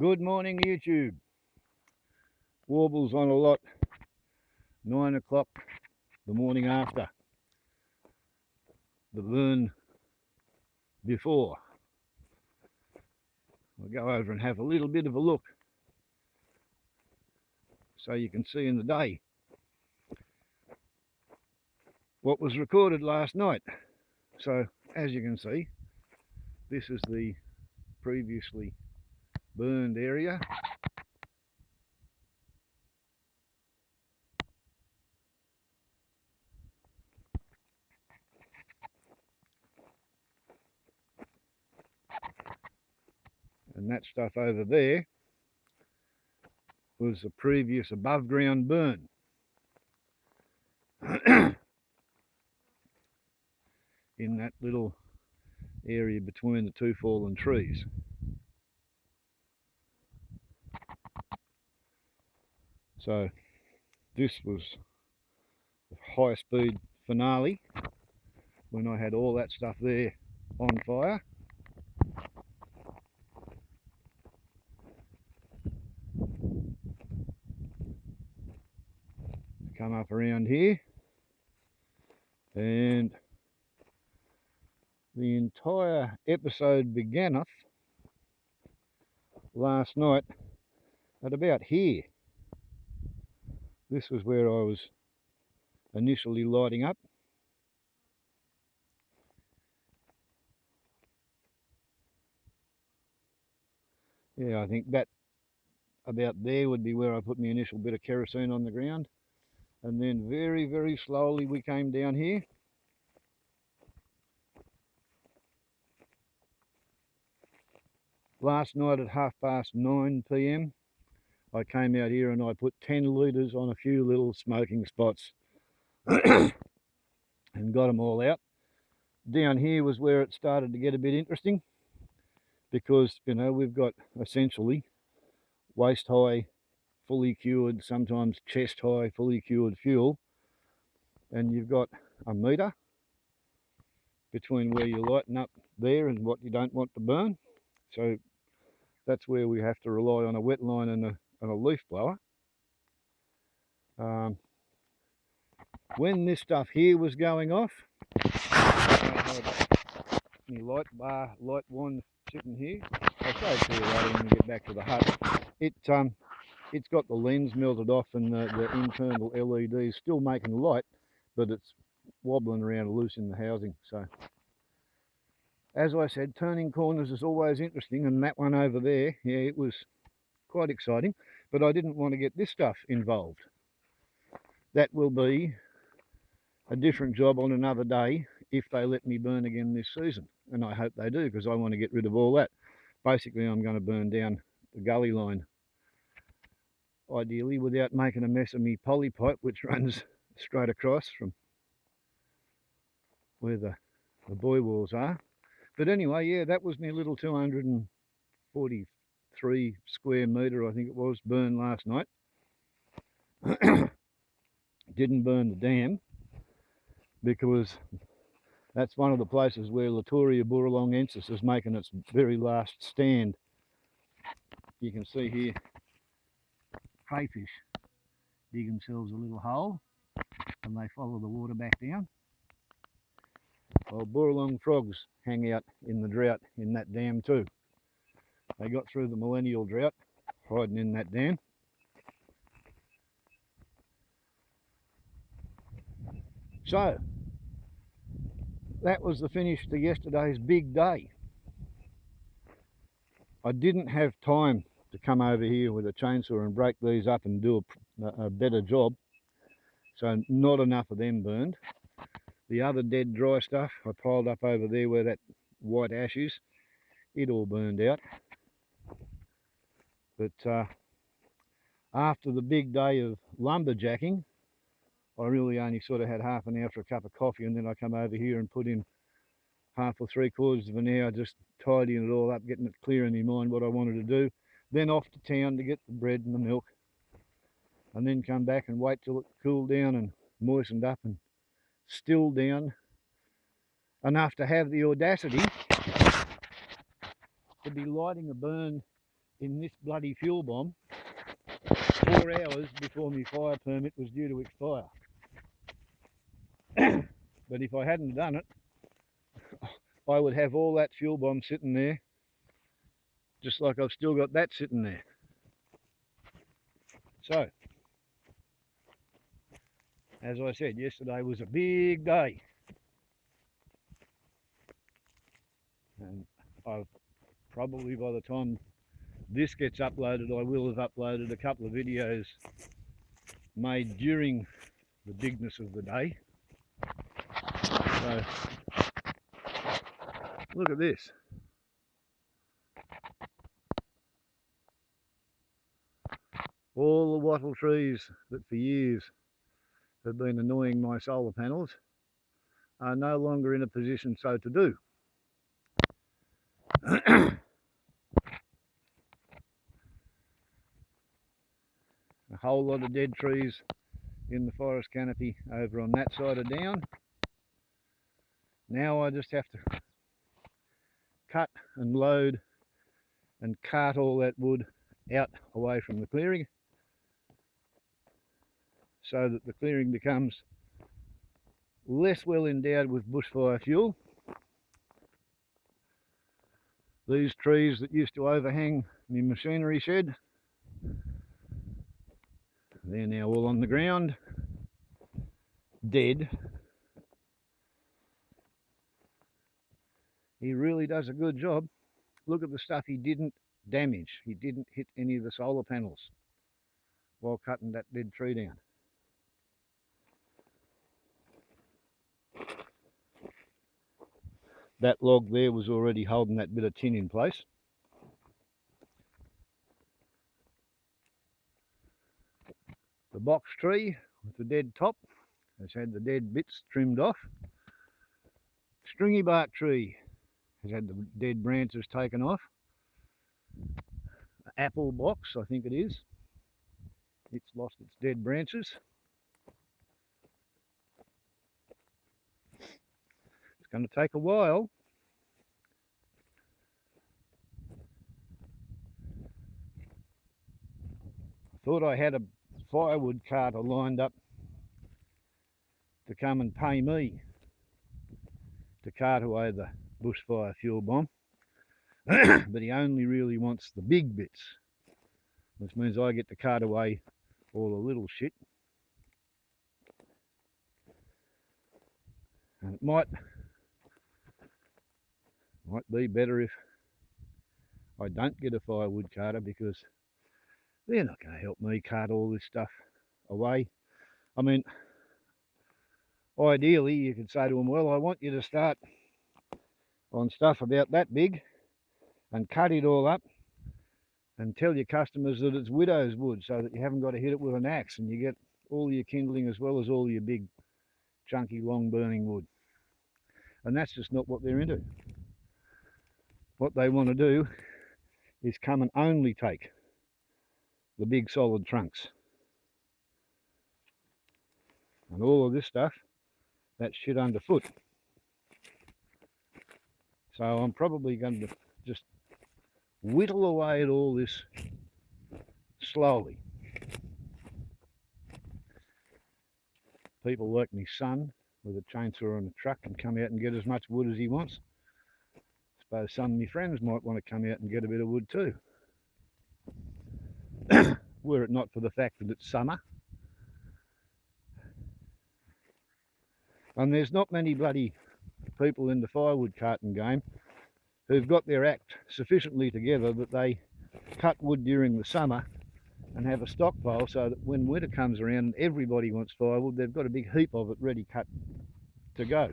Good morning, YouTube. Warbles on a lot. 9 o'clock the morning after the burn before. I'll go over and have a little bit of a look so you can see in the day what was recorded last night. So as you can see, this is the previously burned area. And that stuff over there was a previous above ground burn. In that little area between the two fallen trees. So this was the high speed finale when I had all that stuff there on fire. Come up around here, and the entire episode beganeth last night at about here. This was where I was initially lighting up. Yeah, I think that about there would be where I put my initial bit of kerosene on the ground, and then very, very slowly we came down here. Last night at 9:30 p.m. I came out here and I put 10 litres on a few little smoking spots and got them all out. Down here was where it started to get a bit interesting, because we've got essentially waist high fully cured, sometimes chest high fully cured fuel, and you've got a meter between where you're lighting up there and what you don't want to burn. So that's where we have to rely on a wet line and a leaf blower. When this stuff here was going off, my light wand sitting here. I'll show it to you later when we get back to the hut. It's got the lens melted off and the internal LED is still making light, but it's wobbling around loose in the housing. So as I said, turning corners is always interesting, and that one over there, yeah, it was quite exciting, but I didn't want to get this stuff involved. That will be a different job on another day if they let me burn again this season, and I hope they do, because I want to get rid of all that. Basically, I'm going to burn down the gully line, ideally without making a mess of me poly pipe, which runs straight across from where the buoy walls are. But anyway, yeah, that was my little 243 square metre, I think it was, burn last night. Didn't burn the dam, because that's one of the places where Laturia burralongensis is making its very last stand. You can see here crayfish dig themselves a little hole and they follow the water back down. Well, burralong frogs hang out in the drought in that dam too. They got through the millennial drought hiding in that dam. So that was the finish to yesterday's big day. I didn't have time to come over here with a chainsaw and break these up and do a better job, so not enough of them burned. The other dead dry stuff I piled up over there where that white ash is, it all burned out. But after the big day of lumberjacking, I really only sort of had half an hour for a cup of coffee, and then I come over here and put in half or 3/4 of an hour just tidying it all up, getting it clear in my mind what I wanted to do. Then off to town to get the bread and the milk, and then come back and wait till it cooled down and moistened up and stilled down enough to have the audacity to be lighting a burn in this bloody fuel bomb 4 hours before my fire permit was due to expire. But if I hadn't done it, I would have all that fuel bomb sitting there, just like I've still got that sitting there. So, as I said, yesterday was a big day. And I've probably, by the time this gets uploaded, I will have uploaded a couple of videos made during the bigness of the day. So, look at this. All the wattle trees that for years have been annoying my solar panels are no longer in a position so to do. A whole lot of dead trees in the forest canopy over on that side of down. Now I just have to cut and load and cart all that wood out away from the clearing so that the clearing becomes less well endowed with bushfire fuel. These trees that used to overhang my machinery shed, they're now all on the ground, dead. He really does a good job. Look at the stuff he didn't damage. He didn't hit any of the solar panels while cutting that dead tree down. That log there was already holding that bit of tin in place. The box tree with the dead top has had the dead bits trimmed off. Stringy bark tree has had the dead branches taken off. The apple box, I think it is, it's lost its dead branches. It's going to take a while. I thought I had a firewood carter lined up to come and pay me to cart away the bushfire fuel bomb. But he only really wants the big bits, which means I get to cart away all the little shit. And it might be better if I don't get a firewood carter, because they're not going to help me cart all this stuff away. I mean, ideally you could say to them, well, I want you to start on stuff about that big and cut it all up and tell your customers that it's widow's wood, so that you haven't got to hit it with an axe and you get all your kindling as well as all your big chunky long burning wood. And that's just not what they're into. What they want to do is come and only take the big solid trunks. And all of this stuff, that's shit underfoot. So I'm probably going to just whittle away at all this slowly. People like my son with a chainsaw and a truck can come out and get as much wood as he wants. I suppose some of my friends might want to come out and get a bit of wood too. Were it not for the fact that it's summer. And there's not many bloody people in the firewood carting game who've got their act sufficiently together that they cut wood during the summer and have a stockpile, so that when winter comes around and everybody wants firewood, they've got a big heap of it ready cut to go.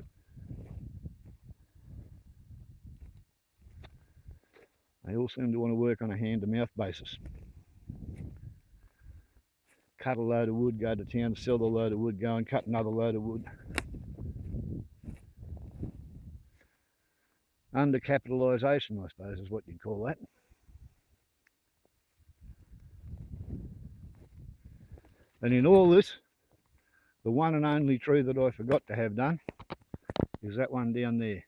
They all seem to want to work on a hand-to-mouth basis. Cut a load of wood, go to town, sell the load of wood, go and cut another load of wood. Undercapitalisation, I suppose, is what you'd call that. And in all this, the one and only tree that I forgot to have done is that one down there.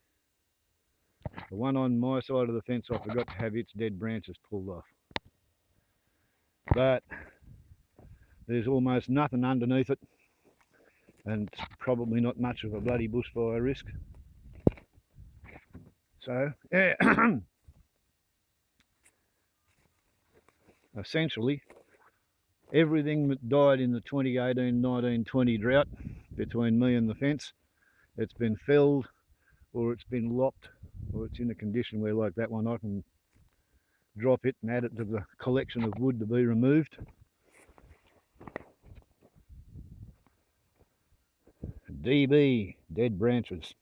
The one on my side of the fence, I forgot to have its dead branches pulled off. but there's almost nothing underneath it, and it's probably not much of a bloody bushfire risk. So yeah, essentially everything that died in the 2018-1920 drought between me and the fence, it's been felled, or it's been lopped, or it's in a condition where, like that one, I can drop it and add it to the collection of wood to be removed. DB, dead branches.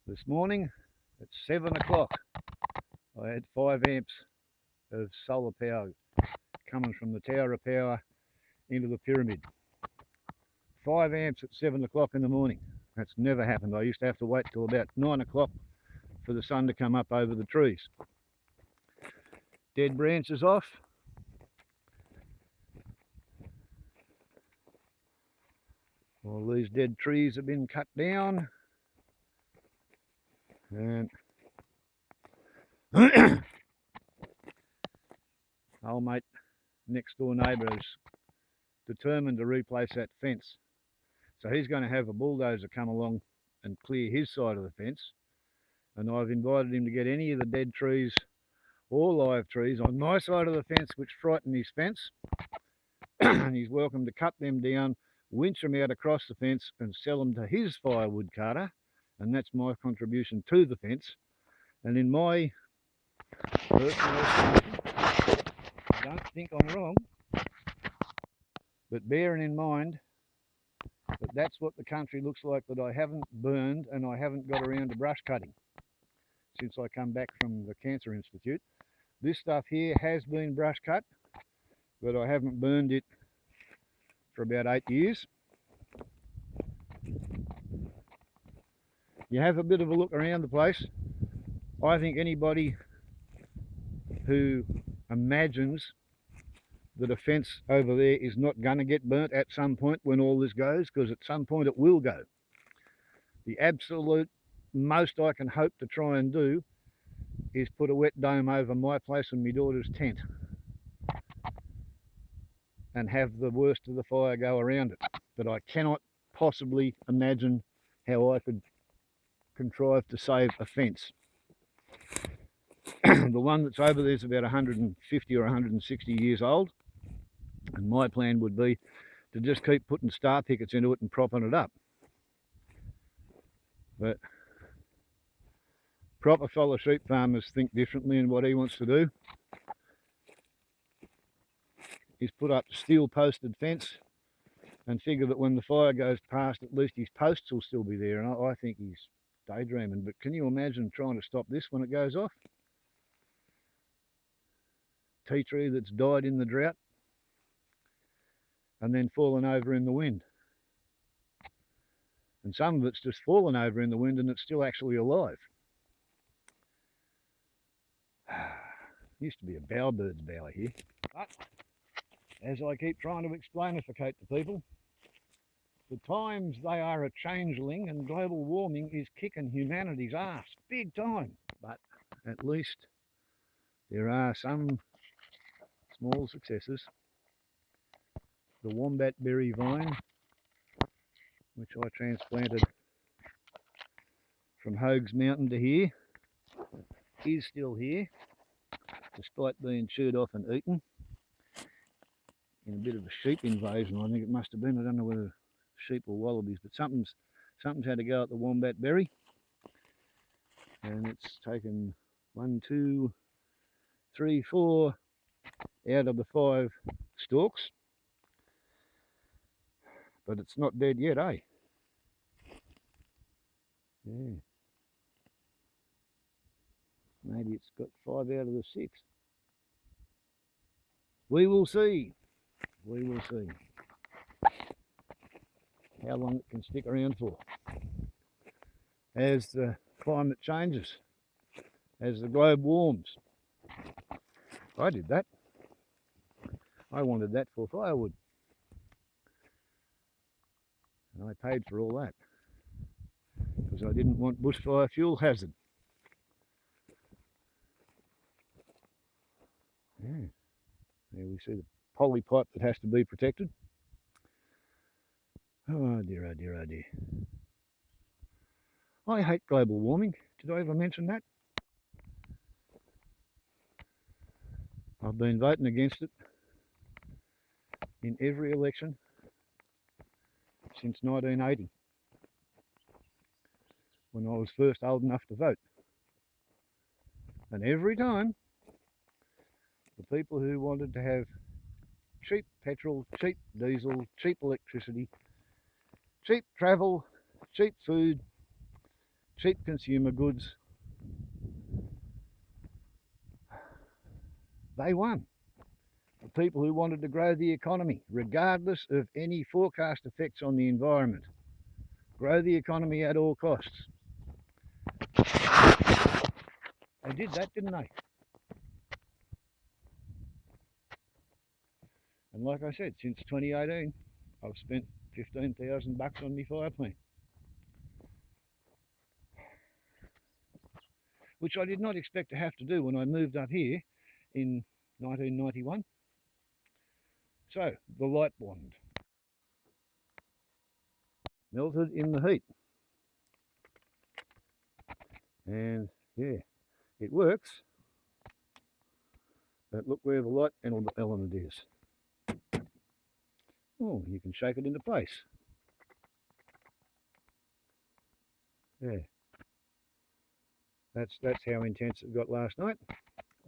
This morning at 7 o'clock I had 5 amps of solar power coming from the tower of power into the pyramid. 5 amps at 7 o'clock in the morning. That's never happened. I used to have to wait till about 9 o'clock for the sun to come up over the trees. Dead branches off. All these dead trees have been cut down, and old mate next door neighbour is determined to replace that fence. So he's going to have a bulldozer come along and clear his side of the fence, and I've invited him to get any of the dead trees or live trees on my side of the fence which frighten his fence, and he's welcome to cut them down, winch them out across the fence and sell them to his firewood carter, and that's my contribution to the fence. And in my personal estimation, I don't think I'm wrong, but bearing in mind that that's what the country looks like that I haven't burned and I haven't got around to brush cutting since I come back from the Cancer Institute. This stuff here has been brush cut, but I haven't burned it for about 8 years. You have a bit of a look around the place. I think anybody who imagines that a fence over there is not going to get burnt at some point when all this goes, because at some point it will go. The absolute most I can hope to try and do is put a wet dome over my place and my daughter's tent and have the worst of the fire go around it. But I cannot possibly imagine how I could contrive to save a fence. The one that's over there is about 150 or 160 years old, and my plan would be to just keep putting star pickets into it and propping it up. But proper fellow sheep farmers think differently, and what he wants to do is put up steel posted fence and figure that when the fire goes past, at least his posts will still be there. And I think he's daydreaming. But can you imagine trying to stop this when it goes off? Tea tree that's died in the drought and then fallen over in the wind. And some of it's just fallen over in the wind and it's still actually alive. Used to be a bowerbird's bower here. But as I keep trying to explainificate to people, the times they are a changeling and global warming is kicking humanity's ass big time. But at least there are some small successes. The wombat berry vine, which I transplanted from Hogue's Mountain to here, is still here, despite being chewed off and eaten in a bit of a sheep invasion. I think it must have been. I don't know whether sheep or wallabies, but something's had to go at the wombat berry, and it's taken 1, 2, 3, 4 out of the 5 stalks, but it's not dead yet, eh? Yeah. Maybe it's got 5 out of the 6. We will see. We will see how long it can stick around for. As the climate changes, as the globe warms. I did that. I wanted that for firewood. And I paid for all that because I didn't want bushfire fuel hazard. Yeah. There we see the poly pipe that has to be protected. Oh dear, oh dear, oh dear. I hate global warming. Did I ever mention that? I've been voting against it in every election since 1980, when I was first old enough to vote. And every time, the people who wanted to have cheap petrol, cheap diesel, cheap electricity, cheap travel, cheap food, cheap consumer goods, they won. The people who wanted to grow the economy, regardless of any forecast effects on the environment. Grow the economy at all costs. They did that, didn't they? And like I said, since 2018, I've spent $15,000 on my fire plan, which I did not expect to have to do when I moved up here in 1991. So, the light wand melted in the heat. And yeah, it works. But look where the light element is. Oh, you can shake it into place. Yeah. That's how intense it got last night.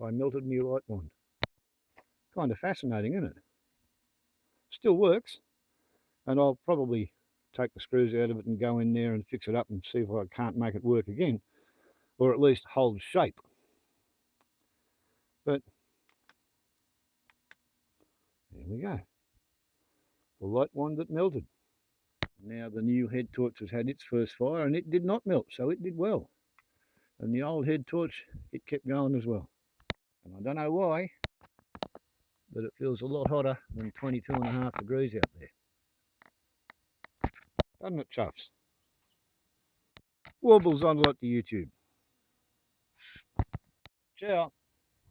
I melted my light wand. Kind of fascinating, isn't it? Still works, and I'll probably take the screws out of it and go in there and fix it up and see if I can't make it work again, or at least hold shape. But there we go. The light wand that melted. Now the new head torch has had its first fire and it did not melt, so it did well. And the old head torch, it kept going as well. And I don't know why, but it feels a lot hotter than 22.5 degrees out there. Doesn't it, chuffs? Warbles on a lot to YouTube. Ciao.